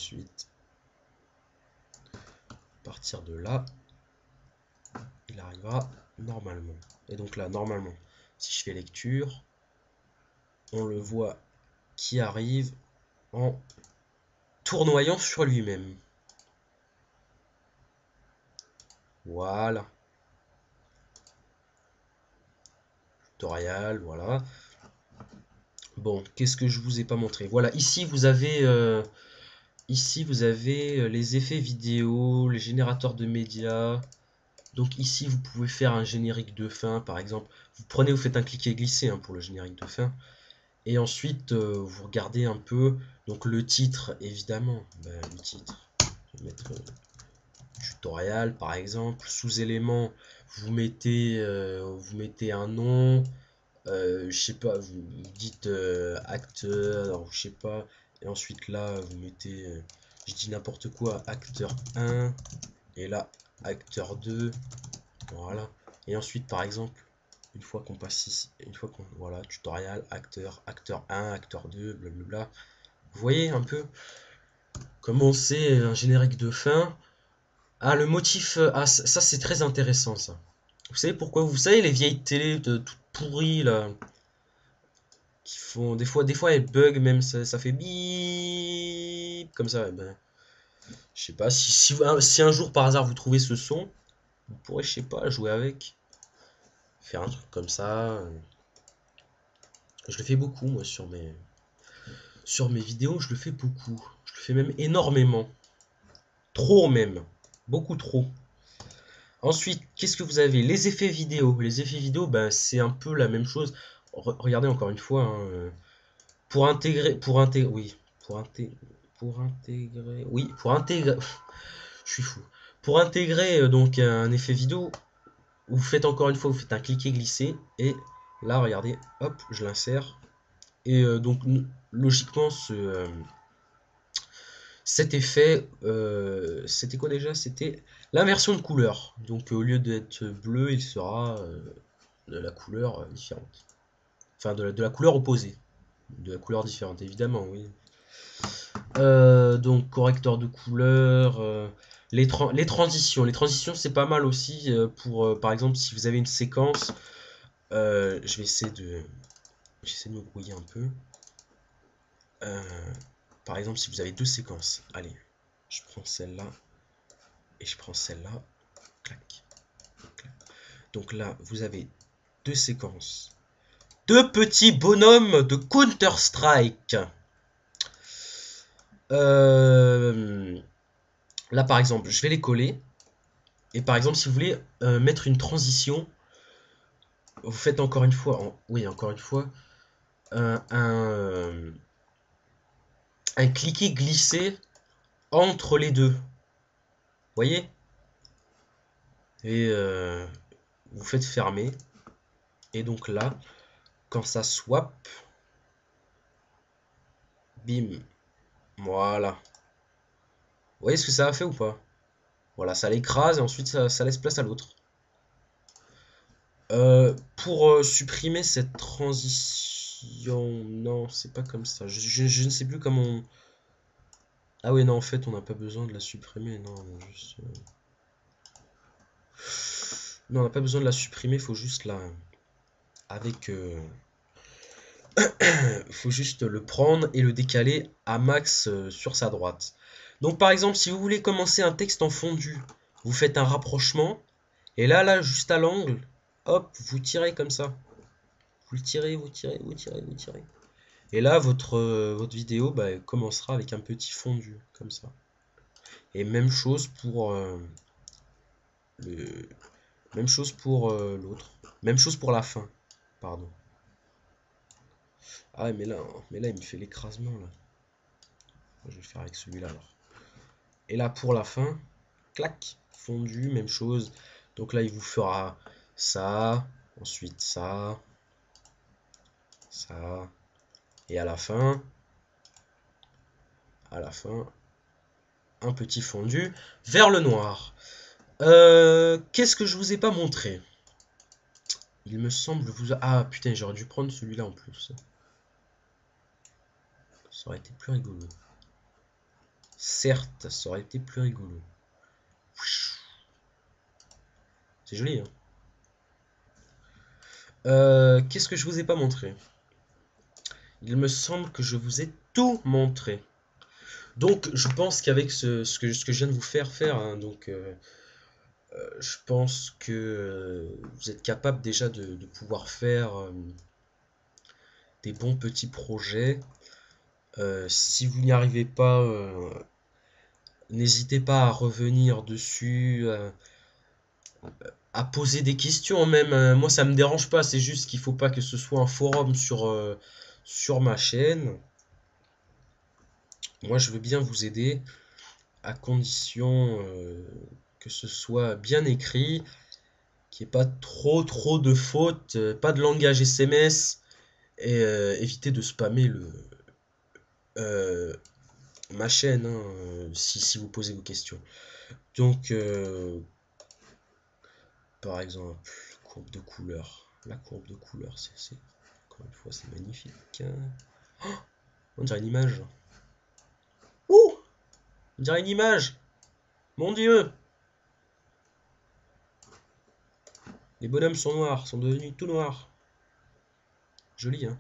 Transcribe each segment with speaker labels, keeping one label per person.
Speaker 1: ensuite, à partir de là, il arrivera normalement. Et donc là, normalement, si je fais lecture, on le voit qui arrive en tournoyant sur lui-même. Voilà. Tutoriel, voilà. Bon, qu'est-ce que je vous ai pas montré? Voilà, ici vous avez les effets vidéo, les générateurs de médias. Donc ici vous pouvez faire un générique de fin, par exemple. Vous prenez, vous faites un cliquer-glisser hein, pour le générique de fin. Et ensuite vous regardez un peu. Donc le titre, évidemment. Ben, le titre, je vais mettre tutoriel par exemple. Sous-éléments, vous mettez un nom. Je sais pas, vous dites acteur, alors, je sais pas, et ensuite là vous mettez, je dis n'importe quoi, acteur 1, et là acteur 2, voilà, et ensuite par exemple, une fois qu'on passe ici, une fois qu'on, voilà, tutoriel, acteur 1, acteur 2, blablabla, vous voyez un peu comment c'est un générique de fin. Ah, le motif, ah, ça c'est très intéressant ça. Vous savez pourquoi? Vous savez les vieilles télé toutes pourries là, qui font des fois elles bug même ça fait bip comme ça. Et ben, je sais pas si un jour par hasard vous trouvez ce son, vous pourrez je sais pas jouer avec, faire un truc comme ça. Je le fais beaucoup moi sur mes vidéos, je le fais beaucoup, je le fais même énormément, trop même, beaucoup trop. Ensuite, qu'est-ce que vous avez? Les effets vidéo. Les effets vidéo, ben, c'est un peu la même chose. Regardez encore une fois, hein, oui, pour intégrer, je suis fou. Pour intégrer donc un effet vidéo, vous faites encore une fois, vous faites un cliquer-glisser et là, regardez, hop, je l'insère et donc logiquement cet effet, c'était quoi déjà? C'était l'inversion de couleur. Donc au lieu d'être bleu, il sera de la couleur différente. Enfin de la couleur opposée. De la couleur différente, évidemment, oui. Donc correcteur de couleur, les transitions. Les transitions c'est pas mal aussi pour par exemple si vous avez une séquence. Je vais essayer de me brouiller un peu. Par exemple si vous avez deux séquences. Allez, je prends celle-là et je prends celle-là. Clac, clac. Donc là vous avez deux séquences. Deux petits bonhommes de Counter-Strike. Là par exemple je vais les coller. Et par exemple, si vous voulez mettre une transition, vous faites encore une fois, oui, encore une fois, un, un, un cliquer-glisser entre les deux. Vous voyez? Et vous faites fermer. Et donc là, quand ça swap, bim, voilà. Vous voyez ce que ça a fait ou pas? Voilà, ça l'écrase et ensuite ça laisse place à l'autre. Pour supprimer cette transition, non, c'est pas comme ça. Je ne sais plus comment. Ah oui, non, en fait, on n'a pas besoin de la supprimer. Non, juste, non, on n'a pas besoin de la supprimer, faut juste la. Avec. Faut juste le prendre et le décaler à max sur sa droite. Donc, par exemple, si vous voulez commencer un texte en fondu, vous faites un rapprochement. Et là, juste à l'angle, hop, vous tirez comme ça. Vous le tirez, vous tirez, vous tirez, vous tirez. Et là, votre vidéo bah, commencera avec un petit fondu, comme ça. Et même chose pour le, même chose pour l'autre. Même chose pour la fin. Pardon. Ah mais là il me fait l'écrasement là. Je vais faire avec celui-là alors. Et là pour la fin, clac, fondu, même chose. Donc là il vous fera ça, ensuite ça, ça. Et à la fin, un petit fondu vers le noir. Qu'est-ce que je vous ai pas montré? Il me semble vous... Ah putain, j'aurais dû prendre celui-là en plus. Ça aurait été plus rigolo. Certes, ça aurait été plus rigolo. C'est joli, hein. Qu'est-ce que je vous ai pas montré? Il me semble que je vous ai tout montré. Donc, je pense qu'avec ce que je viens de vous faire, hein, donc, je pense que vous êtes capable déjà de pouvoir faire des bons petits projets. Si vous n'y arrivez pas, n'hésitez pas à revenir dessus, à poser des questions même. Moi, ça me dérange pas, c'est juste qu'il faut pas que ce soit un forum sur ma chaîne. Moi, je veux bien vous aider, à condition que ce soit bien écrit, qu'il n'y ait pas trop de fautes, pas de langage SMS, et éviter de spammer ma chaîne, hein, si vous posez vos questions. Donc, par exemple, courbe de couleur. La courbe de couleur, c'est encore une fois, c'est magnifique. Oh, on dirait une image. Ouh, on dirait une image. Mon Dieu. Les bonhommes sont noirs, sont devenus tout noirs. Joli, hein.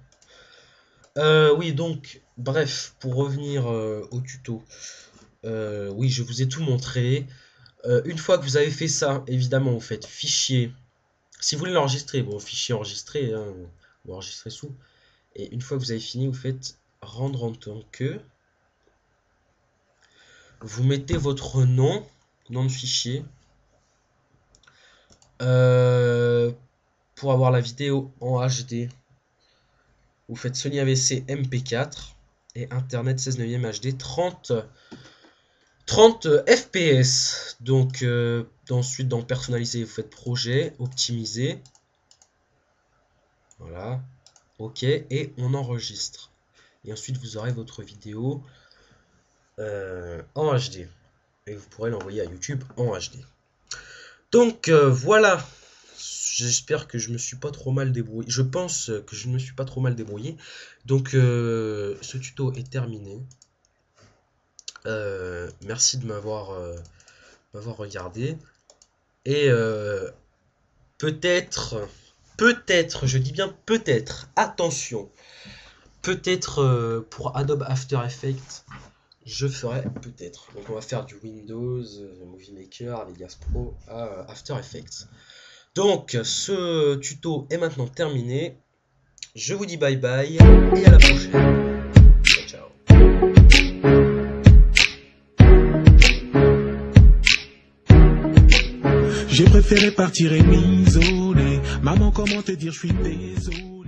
Speaker 1: Oui, donc, bref, pour revenir au tuto. Oui, je vous ai tout montré. Une fois que vous avez fait ça, évidemment, vous faites fichier. Si vous voulez l'enregistrer, bon, fichier enregistré, hein, vous enregistrez sous. Et une fois que vous avez fini, vous faites rendre en tant que. Vous mettez votre nom de fichier. Pour avoir la vidéo en HD, vous faites Sony AVC MP4 et Internet 16 neuvième HD 30 FPS. Donc ensuite dans personnaliser, vous faites projet, optimiser. Voilà. OK, et on enregistre. Et ensuite vous aurez votre vidéo en HD. Et vous pourrez l'envoyer à YouTube en HD. Donc voilà. J'espère que je me suis pas trop mal débrouillé. Je pense que je ne me suis pas trop mal débrouillé. Donc ce tuto est terminé. Merci de m'avoir regardé. Et peut-être, je dis bien peut-être, attention, peut-être pour Adobe After Effects, je ferai peut-être. Donc on va faire du Windows, Movie Maker, Vegas Pro à After Effects. Donc ce tuto est maintenant terminé. Je vous dis bye bye et à la prochaine. Ciao, ciao.
Speaker 2: J'ai préféré partir et m'isoler. Maman, comment te dire, je suis désolé.